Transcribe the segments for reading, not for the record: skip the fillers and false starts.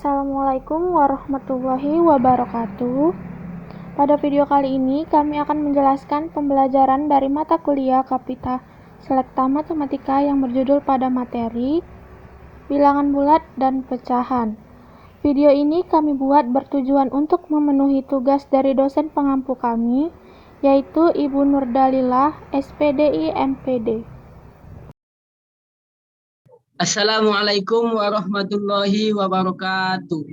Assalamualaikum warahmatullahi wabarakatuh. Pada video kali ini kami akan menjelaskan pembelajaran dari mata kuliah Kapita Selekta Matematika yang berjudul pada materi bilangan bulat dan pecahan. Video ini kami buat bertujuan untuk memenuhi tugas dari dosen pengampu kami, yaitu Ibu Nurdalilah, SPDI MPD. Assalamualaikum warahmatullahi wabarakatuh.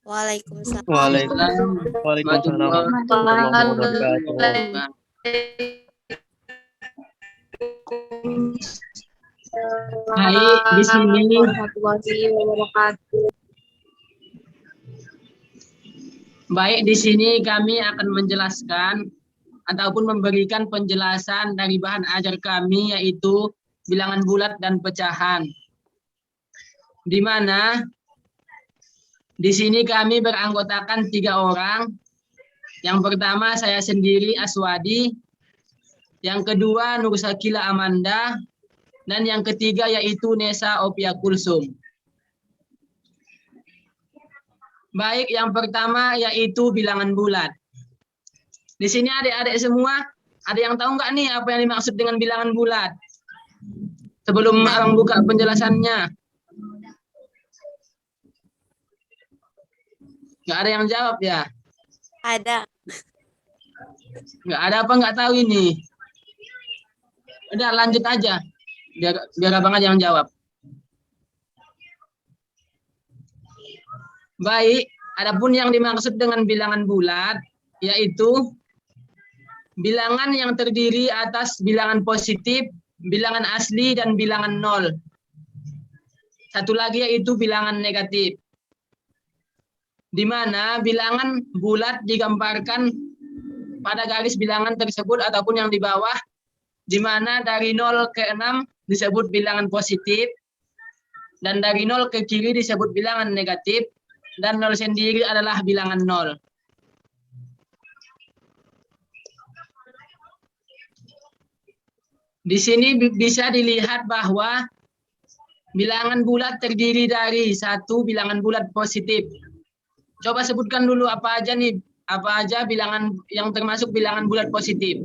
Waalaikumsalam. Waalaikumsalam warahmatullahi wabarakatuh. Baik, di sini kami akan menjelaskan ataupun memberikan penjelasan dari bahan ajar kami, yaitu bilangan bulat dan pecahan. Di mana di sini kami beranggotakan 3 orang. Yang pertama saya sendiri, Aswadi. Yang kedua Nur Sakila Amanda. Dan yang ketiga yaitu Nesa Opia Kulsum. Baik, yang pertama yaitu bilangan bulat. Di sini adik-adik semua, ada yang tahu nggak nih apa yang dimaksud dengan bilangan bulat? Sebelum abang buka penjelasannya. Nggak ada yang jawab ya? Ada. Nggak ada apa nggak tahu ini? Udah lanjut aja. Biar abang aja yang jawab. Baik, adapun yang dimaksud dengan bilangan bulat, yaitu bilangan yang terdiri atas bilangan positif, bilangan asli, dan bilangan nol. Satu lagi yaitu bilangan negatif. Di mana bilangan bulat digambarkan pada garis bilangan tersebut ataupun yang di bawah, di mana dari 0 ke 6 disebut bilangan positif, dan dari 0 ke kiri disebut bilangan negatif, dan 0 sendiri adalah bilangan 0. Di sini bisa dilihat bahwa bilangan bulat terdiri dari 1 bilangan bulat positif. Coba sebutkan dulu apa aja nih, apa aja bilangan yang termasuk bilangan bulat positif.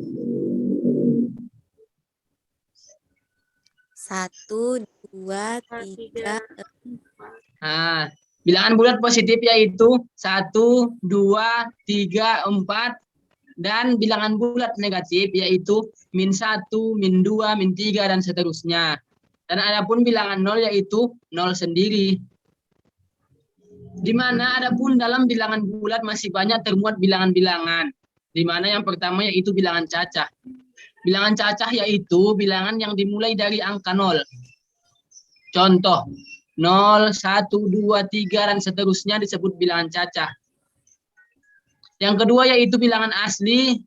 1, 2, 3. Nah, bilangan bulat positif yaitu 1, 2, 3, 4, dan bilangan bulat negatif yaitu -1, -2, -3, dan seterusnya. Dan adapun bilangan 0 yaitu 0 sendiri. Di mana adapun dalam bilangan bulat masih banyak termuat bilangan-bilangan. Di mana yang pertama yaitu bilangan cacah. Bilangan cacah yaitu bilangan yang dimulai dari angka 0. Contoh, 0, 1, 2, 3, dan seterusnya disebut bilangan cacah. Yang kedua yaitu bilangan asli,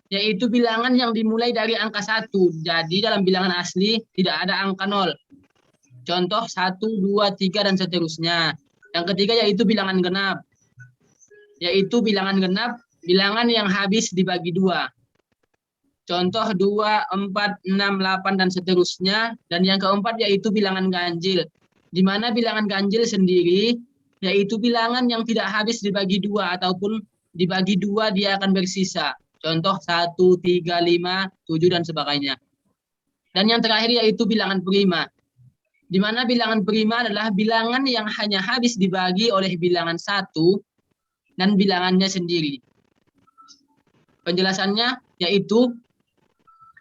yaitu bilangan yang dimulai dari angka 1. Jadi dalam bilangan asli tidak ada angka 0. Contoh 1, 2, 3, dan seterusnya. Yang ketiga yaitu bilangan genap. Yaitu bilangan genap, bilangan yang habis dibagi 2. Contoh 2, 4, 6, 8, dan seterusnya. Dan yang keempat yaitu bilangan ganjil. Di mana bilangan ganjil sendiri yaitu bilangan yang tidak habis dibagi 2 ataupun dibagi 2 dia akan bersisa. Contoh 1, 3, 5, 7, dan sebagainya. Dan yang terakhir yaitu bilangan prima. Di mana bilangan prima adalah bilangan yang hanya habis dibagi oleh bilangan 1 dan bilangannya sendiri. Penjelasannya yaitu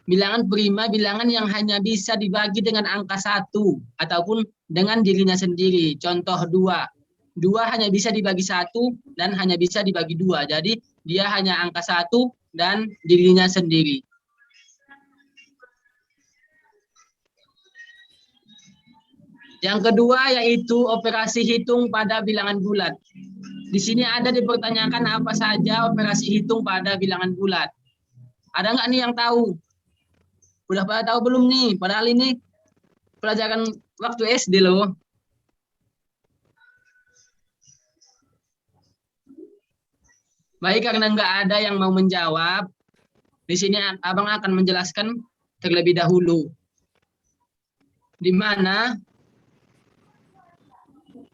bilangan prima bilangan yang hanya bisa dibagi dengan angka 1 ataupun dengan dirinya sendiri. Contoh 2. 2 hanya bisa dibagi 1 dan hanya bisa dibagi 2. Jadi dia hanya angka 1 dan dirinya sendiri. Yang kedua yaitu operasi hitung pada bilangan bulat. Di sini ada dipertanyakan apa saja operasi hitung pada bilangan bulat. Ada nggak nih yang tahu? Udah pada tahu belum nih? Padahal ini pelajaran waktu SD loh. Baik, karena nggak ada yang mau menjawab, di sini abang akan menjelaskan terlebih dahulu. Di mana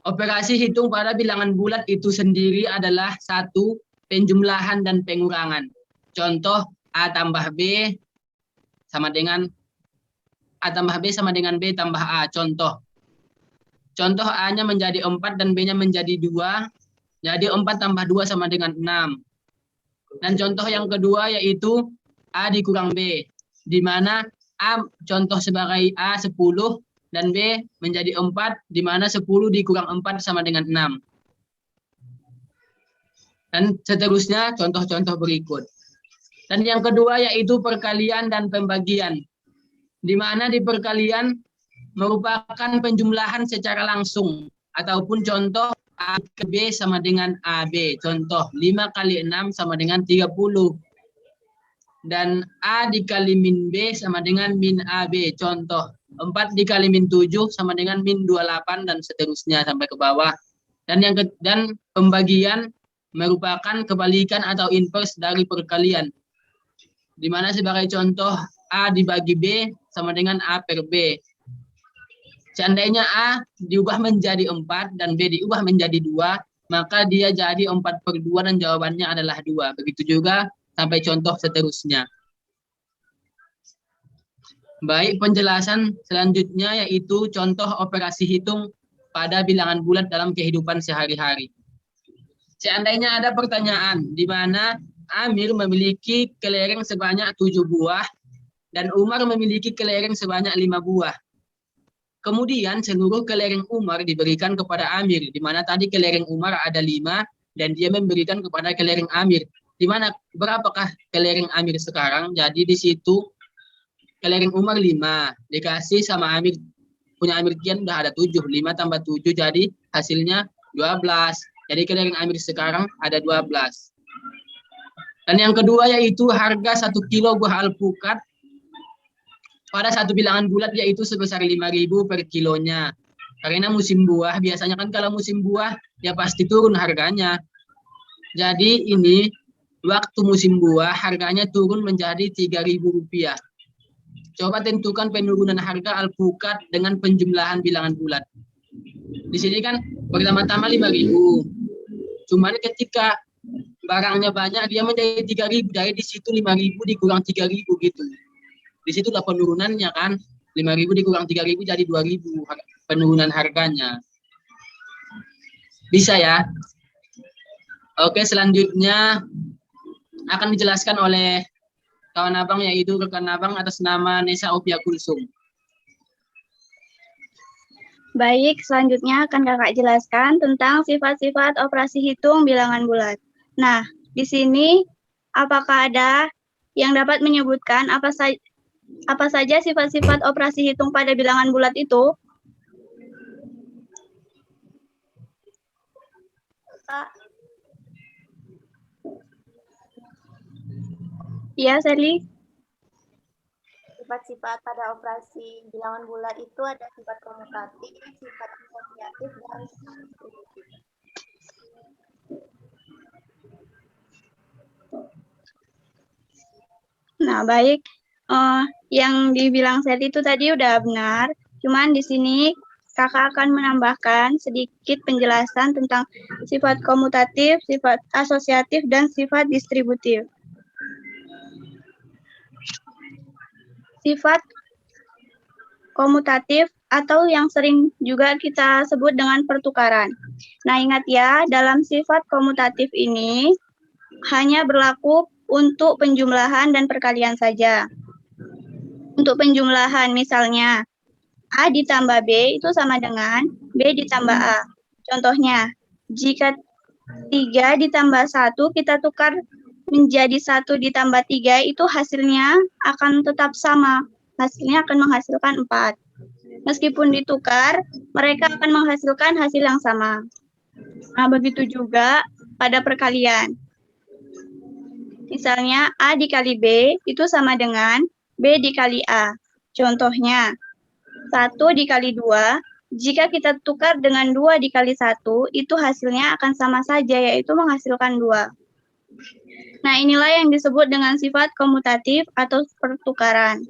Operasi hitung pada bilangan bulat itu sendiri adalah satu, penjumlahan dan pengurangan. Contoh A tambah B sama dengan A tambah B sama dengan B tambah A. Contoh A-nya menjadi 4 dan B-nya menjadi 2. Jadi 4 tambah 2 sama dengan 6. Dan contoh yang kedua yaitu A dikurang B. Di mana A contoh sebagai A 10 dan B menjadi 4, di mana 10 dikurang 4 sama dengan 6. Dan seterusnya contoh-contoh berikut. Dan yang kedua yaitu perkalian dan pembagian. Di mana di perkalian merupakan penjumlahan secara langsung. Ataupun contoh A ke B sama dengan AB. Contoh 5 kali 6 sama dengan 30. Dan A dikali min B sama dengan min AB. Contoh 4 dikali min 7 sama dengan min 28 dan seterusnya sampai ke bawah. Dan pembagian merupakan kebalikan atau inverse dari perkalian. Di mana sebagai contoh A dibagi B sama dengan A per B. Seandainya A diubah menjadi 4 dan B diubah menjadi 2, maka dia jadi 4 per 2 dan jawabannya adalah 2. Begitu juga sampai contoh seterusnya. Baik, penjelasan selanjutnya yaitu contoh operasi hitung pada bilangan bulat dalam kehidupan sehari-hari. Seandainya ada pertanyaan di mana Amir memiliki kelereng sebanyak 7 buah dan Umar memiliki kelereng sebanyak 5 buah. Kemudian seluruh kelereng Umar diberikan kepada Amir, di mana tadi kelereng Umar ada 5 dan dia memberikan kepada kelereng Amir. Di mana berapakah kelereng Amir sekarang? Jadi di situ kelereng Umar 5 dikasih sama Amir, punya Amir kian udah ada 7, 5 tambah 7 jadi hasilnya 12. Jadi kelereng Amir sekarang ada 12. Dan yang kedua yaitu harga 1 kilo buah alpukat pada satu bilangan bulat yaitu sebesar 5.000 per kilonya. Karena musim buah, biasanya kan kalau musim buah ya pasti turun harganya. Jadi ini waktu musim buah harganya turun menjadi Rp3.000. Coba tentukan penurunan harga alpukat dengan penjumlahan bilangan bulat. Di sini kan pertama-tama 5.000. Cuman ketika barangnya banyak dia menjadi 3.000. Dari di situ 5.000 dikurang 3.000 gitu. Di situlah penurunannya kan. 5.000 dikurang 3.000 jadi 2.000 penurunan harganya. Bisa ya? Oke, selanjutnya akan dijelaskan oleh kawan abang yaitu rekan abang atas nama Nesa Opia Kulsum. Baik, selanjutnya akan kakak jelaskan tentang sifat-sifat operasi hitung bilangan bulat. Nah, di sini apakah ada yang dapat menyebutkan apa saja sifat-sifat operasi hitung pada bilangan bulat itu? Ya, Sally. Sifat-sifat pada operasi bilangan bulat itu ada sifat komutatif, sifat asosiatif, dan sifat distributif. Nah, baik. Yang dibilang Sally itu tadi udah benar. Cuman di sini kakak akan menambahkan sedikit penjelasan tentang sifat komutatif, sifat asosiatif, dan sifat distributif. Sifat komutatif atau yang sering juga kita sebut dengan pertukaran. Nah, ingat ya, dalam sifat komutatif ini hanya berlaku untuk penjumlahan dan perkalian saja. Untuk penjumlahan misalnya A ditambah B itu sama dengan B ditambah A. Contohnya, jika 3 ditambah 1 kita tukar menjadi 1 ditambah 3 itu hasilnya akan tetap sama. Hasilnya akan menghasilkan 4. Meskipun ditukar, mereka akan menghasilkan hasil yang sama. Nah, begitu juga pada perkalian. Misalnya A dikali B itu sama dengan B dikali A. Contohnya, 1 dikali 2, jika kita tukar dengan 2 dikali 1, itu hasilnya akan sama saja, yaitu menghasilkan 2. Nah, inilah yang disebut dengan sifat komutatif atau pertukaran.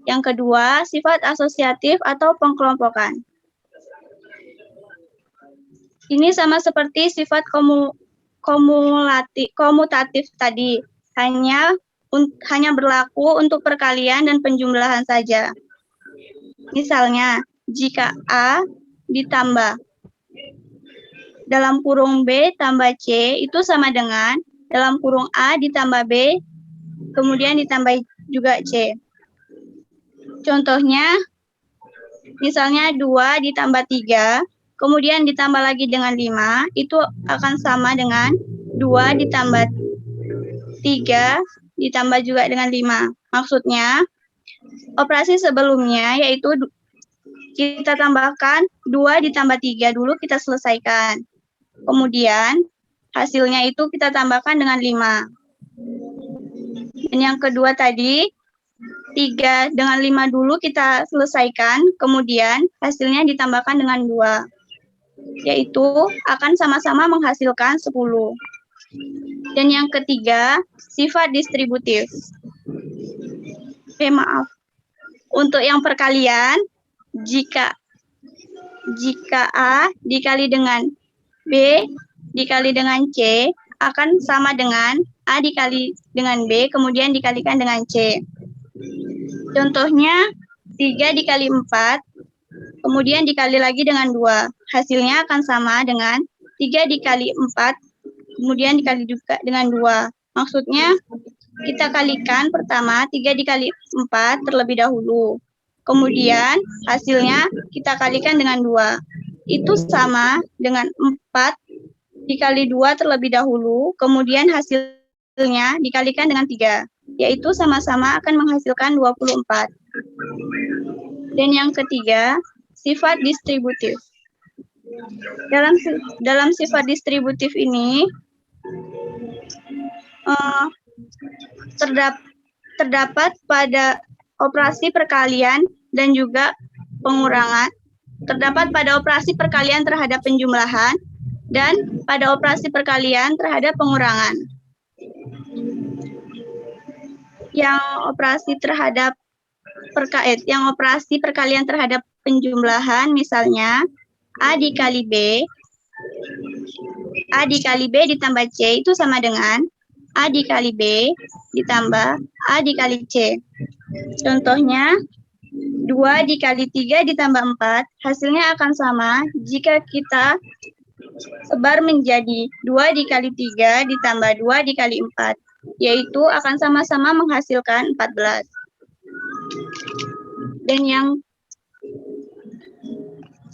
Yang kedua, sifat asosiatif atau pengkelompokan. Ini sama seperti sifat komutatif tadi, hanya berlaku untuk perkalian dan penjumlahan saja. Misalnya, jika A ditambah dalam kurung B tambah C itu sama dengan dalam kurung A ditambah B, kemudian ditambah juga C. Contohnya, misalnya 2 ditambah 3, kemudian ditambah lagi dengan 5, itu akan sama dengan 2 ditambah 3, ditambah juga dengan 5. Maksudnya, operasi sebelumnya yaitu kita tambahkan 2 ditambah 3 dulu kita selesaikan. Kemudian, hasilnya itu kita tambahkan dengan 5. Dan yang kedua tadi, 3 dengan 5 dulu kita selesaikan, kemudian hasilnya ditambahkan dengan 2. Yaitu akan sama-sama menghasilkan 10. Dan yang ketiga, sifat distributif. Maaf. Untuk yang perkalian, jika A dikali dengan B dikali dengan C akan sama dengan A dikali dengan B, kemudian dikalikan dengan C. Contohnya, 3 dikali 4, kemudian dikali lagi dengan 2. Hasilnya akan sama dengan 3 dikali 4, kemudian dikali juga dengan 2. Maksudnya, kita kalikan pertama 3 dikali 4 terlebih dahulu. Kemudian, hasilnya kita kalikan dengan 2. Itu sama dengan 4 dikali 2 terlebih dahulu, kemudian hasilnya dikalikan dengan 3. Yaitu sama-sama akan menghasilkan 24. Dan yang ketiga, sifat distributif. Dalam sifat distributif ini, terdapat pada operasi perkalian dan juga pengurangan, terdapat pada operasi perkalian terhadap penjumlahan, dan pada operasi perkalian terhadap pengurangan. Yang operasi perkalian terhadap penjumlahan, misalnya A dikali B ditambah C itu sama dengan A dikali B ditambah A dikali C. Contohnya, 2 dikali 3 ditambah 4, hasilnya akan sama jika kita sebar menjadi 2 dikali 3 ditambah 2 dikali 4, yaitu akan sama-sama menghasilkan 14.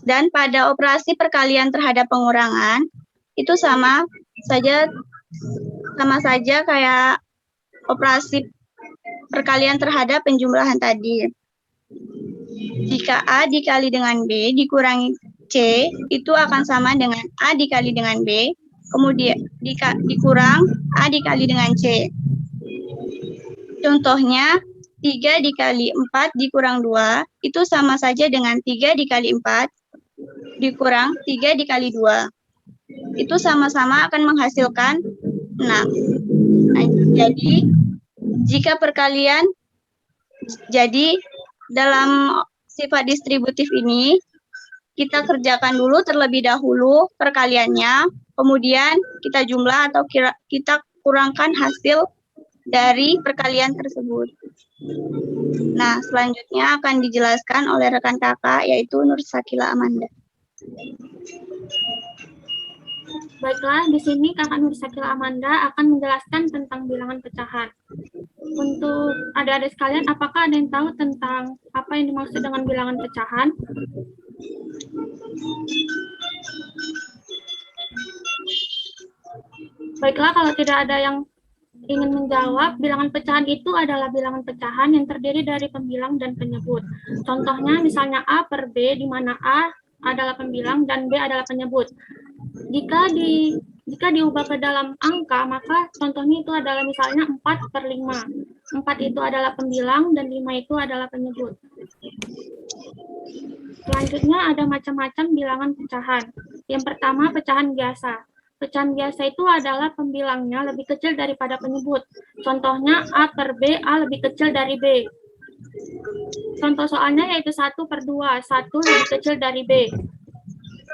Dan pada operasi perkalian terhadap pengurangan, itu sama saja kayak operasi perkalian terhadap penjumlahan tadi. Jika A dikali dengan B dikurangi C, itu akan sama dengan A dikali dengan B, kemudian dikurang A dikali dengan C. Contohnya, 3 dikali 4 dikurang 2, itu sama saja dengan 3 dikali 4 dikurang 3 dikali 2. Itu sama-sama akan menghasilkan 6. Nah, jadi dalam sifat distributif ini, kita kerjakan dulu terlebih dahulu perkaliannya, kemudian kita jumlah atau kita kurangkan hasil dari perkalian tersebut. Nah, selanjutnya akan dijelaskan oleh rekan kakak, yaitu Nur Sakila Amanda. Baiklah, di sini kakak Nur Sakila Amanda akan menjelaskan tentang bilangan pecahan. Untuk adik-adik sekalian, apakah ada yang tahu tentang apa yang dimaksud dengan bilangan pecahan? Baiklah, kalau tidak ada yang ingin menjawab, bilangan pecahan itu adalah bilangan pecahan yang terdiri dari pembilang dan penyebut. Contohnya misalnya A per B, di mana A adalah pembilang dan B adalah penyebut. Jika diubah ke dalam angka, maka contohnya itu adalah misalnya 4 per 5. 4 itu adalah pembilang dan 5 itu adalah penyebut. Selanjutnya ada macam-macam bilangan pecahan. Yang pertama, pecahan biasa. Pecahan biasa itu adalah pembilangnya lebih kecil daripada penyebut. Contohnya A per B, A lebih kecil dari B. Contoh soalnya yaitu 1 per 2, 1 lebih kecil dari B.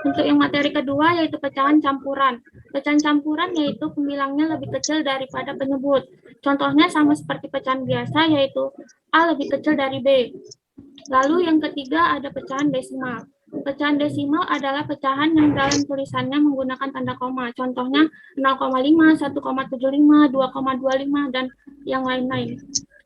Untuk yang materi kedua yaitu pecahan campuran. Pecahan campuran yaitu pembilangnya lebih kecil daripada penyebut. Contohnya sama seperti pecahan biasa yaitu A lebih kecil dari B. Lalu yang ketiga ada pecahan desimal. Pecahan desimal adalah pecahan yang dalam tulisannya menggunakan tanda koma. Contohnya 0,5, 1,75, 2,25, dan yang lain-lain.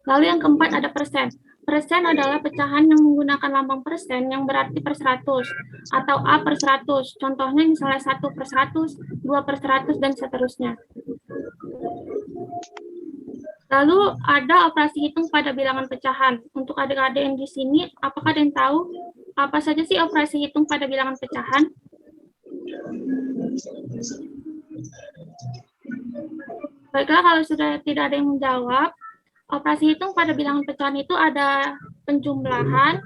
Lalu yang keempat ada persen. Persen adalah pecahan yang menggunakan lambang persen yang berarti per 100 atau A per 100. Contohnya misalnya 1 per 100, 2 per 100, dan seterusnya. Lalu ada operasi hitung pada bilangan pecahan. Untuk adik-adik yang di sini, apakah ada yang tahu apa saja sih operasi hitung pada bilangan pecahan? Baiklah, kalau sudah tidak ada yang menjawab, operasi hitung pada bilangan pecahan itu ada penjumlahan,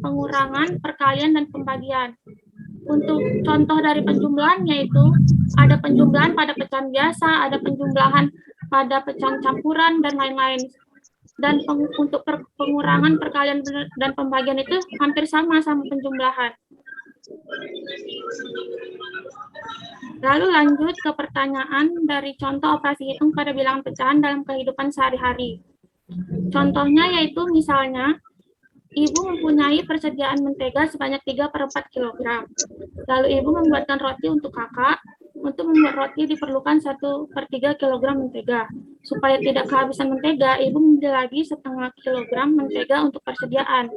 pengurangan, perkalian, dan pembagian. Untuk contoh dari penjumlahan yaitu ada penjumlahan pada pecahan biasa, ada penjumlahan pada pecahan campuran, dan lain-lain. Dan untuk pengurangan, perkalian, dan pembagian itu hampir sama penjumlahan. Lalu lanjut ke pertanyaan dari contoh operasi hitung pada bilangan pecahan dalam kehidupan sehari-hari. Contohnya yaitu misalnya, ibu mempunyai persediaan mentega sebanyak 3/4 kg. Lalu ibu membuatkan roti untuk kakak. Untuk membuat roti diperlukan 1/3 kg mentega. Supaya tidak kehabisan mentega, ibu membeli lagi 0,5 kg mentega untuk persediaan.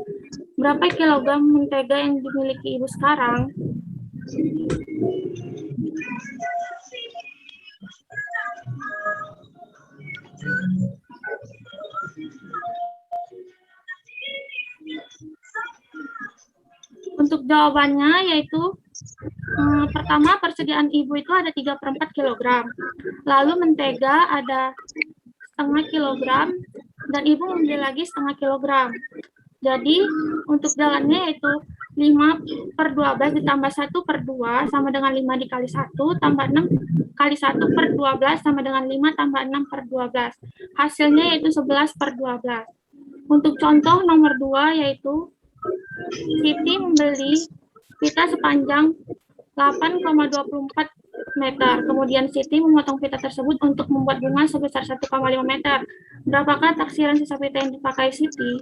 Berapa kilogram mentega yang dimiliki ibu sekarang? Untuk jawabannya yaitu pertama persediaan ibu itu ada 3/4 kg. Lalu mentega ada 0,5 kg dan ibu membeli lagi 0,5 kg. Jadi untuk jalannya yaitu 5/12 ditambah 1/2 sama dengan 5 dikali 1 tambah 6 kali 1/12 sama dengan 5 tambah 6/12. Hasilnya yaitu 11/12. Untuk contoh nomor 2 yaitu Siti membeli pita sepanjang 8,24 meter. Kemudian Siti memotong pita tersebut untuk membuat bunga sebesar 1,5 meter. Berapakah taksiran sisa pita yang dipakai Siti?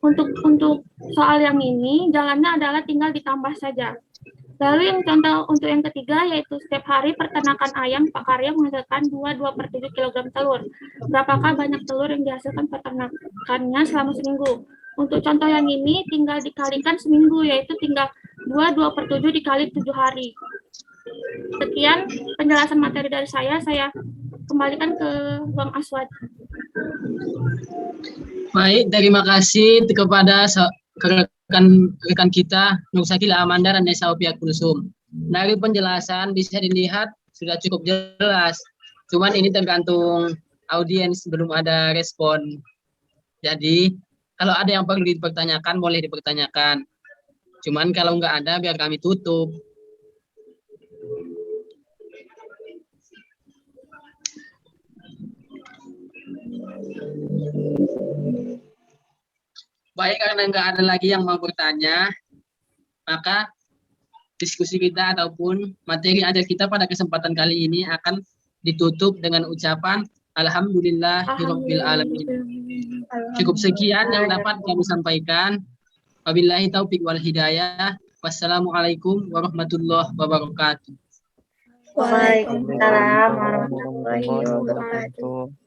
Untuk soal yang ini, jalannya adalah tinggal ditambah saja. Lalu yang contoh untuk yang ketiga yaitu setiap hari peternakan ayam Pak Karya menghasilkan 2/7 kg telur. Berapakah banyak telur yang dihasilkan peternakannya selama seminggu? Untuk contoh yang ini tinggal dikalikan seminggu, yaitu tinggal 2/7 dikali 7 hari. Sekian penjelasan materi dari saya kembalikan ke Bang Aswad. Baik, terima kasih kepada rekan kita Nur Sakila Amanda dan Nesa Opia Kulsum. Dari penjelasan bisa dilihat sudah cukup jelas. Cuman ini tergantung audiens, belum ada respon. Jadi kalau ada yang perlu dipertanyakan, boleh dipertanyakan. Cuman kalau nggak ada, biar kami tutup. Baik, karena nggak ada lagi yang mau bertanya, maka diskusi kita ataupun materi ajar kita pada kesempatan kali ini akan ditutup dengan ucapan Alhamdulillahirabbil alamin. Cukup sekian yang dapat kami sampaikan. Wabillahi taufiq wal hidayah. Wassalamualaikum warahmatullahi wabarakatuh. Waalaikumsalam warahmatullahi wabarakatuh.